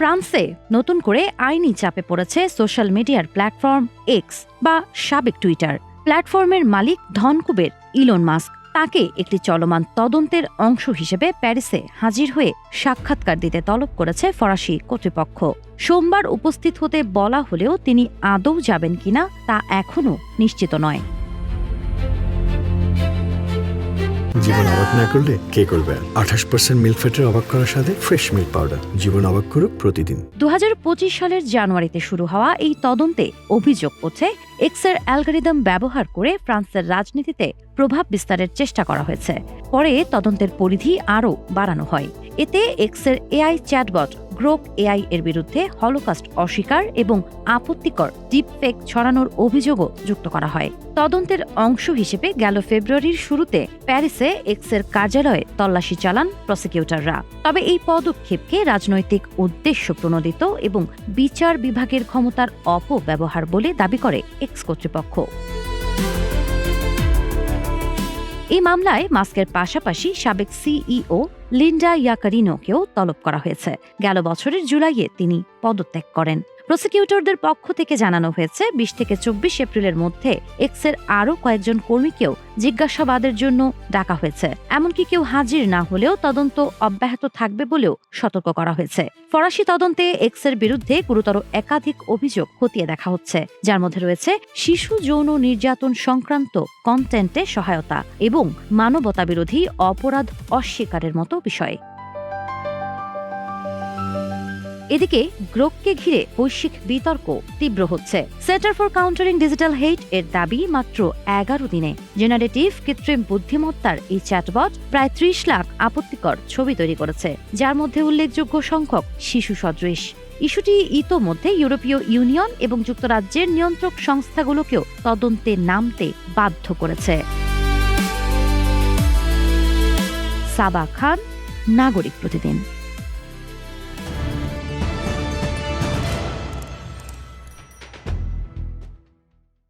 ফ্রান্সে নতুন করে আইনি চাপে পড়েছে সোশ্যাল মিডিয়ার প্ল্যাটফর্ম এক্স বা সাবেক টুইটার। প্ল্যাটফর্মের মালিক ধনকুবের ইলন মাস্ক তাকে একটি চলমান তদন্তের অংশ হিসেবে প্যারিসে হাজির হয়ে সাক্ষাৎকার দিতে তলব করেছে ফরাসি কর্তৃপক্ষ। সোমবার উপস্থিত হতে বলা হলেও তিনি আদৌ যাবেন কিনা তা এখনও নিশ্চিত নয়। জীবন অবাক না করলে কে করবে? 28% মিল্ক ফ্যাটের অবাক করার সাথে ফ্রেশ মিল্ক পাউডার। জীবন অবাক করুক প্রতিদিন। 2025 সালের জানুয়ারিতে শুরু হওয়া এই তদন্তে অভিযোগ করছে এক্সের অ্যালগরিদম ব্যবহার করে ফ্রান্সের রাজনীতিতে প্রভাব বিস্তারের চেষ্টা করা হয়েছে। পরে তদন্তের পরিধি আরও বাড়ানো হয়। এতে এক্সের এআই চ্যাটবট গ্রোক এআই এর বিরুদ্ধে হলোকস্ট অস্বীকার এবং আপত্তিকর ডিপফেক ছড়ানোর অভিযোগও যুক্ত করা হয়। তদন্তের অংশ হিসেবে গেল ফেব্রুয়ারির শুরুতে প্যারিসে এক্সের কার্যালয়ে তল্লাশি চালান প্রসিকিউটররা। তবে এই পদক্ষেপকে রাজনৈতিক উদ্দেশ্য প্রণোদিত এবং বিচার বিভাগের ক্ষমতার অপব্যবহার বলে দাবি করে এক্স কর্তৃপক্ষ। এই মামলায় মাস্কের পাশাপাশি সাবেক সিইও লিন্ডা ইয়াকারিনোকেও তলব করা হয়েছে। গেল বছরের জুলাইয়ে তিনি পদত্যাগ করেন। প্রসিকিউটরদের পক্ষ থেকে জানানো হয়েছে 20 থেকে 24 এপ্রিলের মধ্যে এক্সের আরও কয়েকজন কর্মীকেও জিজ্ঞাসাবাদের জন্য ডাকা হয়েছে। এমনকি কেউ হাজির না হলেও তদন্ত অব্যাহত থাকবে বলেও সতর্ক করা হয়েছে। ফরাসি তদন্তে এক্সের বিরুদ্ধে গুরুতর একাধিক অভিযোগ খতিয়ে দেখা হচ্ছে, যার মধ্যে রয়েছে শিশু যৌন নির্যাতন সংক্রান্ত কন্টেন্টে সহায়তা এবং মানবতাবিরোধী অপরাধ অস্বীকারের মতো বিষয়। এদিকে গ্রোককে ঘিরে বৈশ্বিক বিতর্ক তীব্র হচ্ছে। সেন্টার ফর কাউন্টারিং ডিজিটাল হেট এর দাবি মাত্র 11 দিনে জেনারেটিভ কৃত্রিম বুদ্ধিমত্তার এই চ্যাটবট প্রায় 30 লাখ আপত্তিকর ছবি তৈরি করেছে, যার মধ্যে উল্লেখযোগ্য সংখ্যক শিশু সদৃশ। ইস্যুটি ইতোমধ্যে ইউরোপীয় ইউনিয়ন এবং যুক্তরাজ্যের নিয়ন্ত্রক সংস্থাগুলোকেও তদন্তে নামতে বাধ্য করেছে। সাবা খান, নাগরিক প্রতিদিন।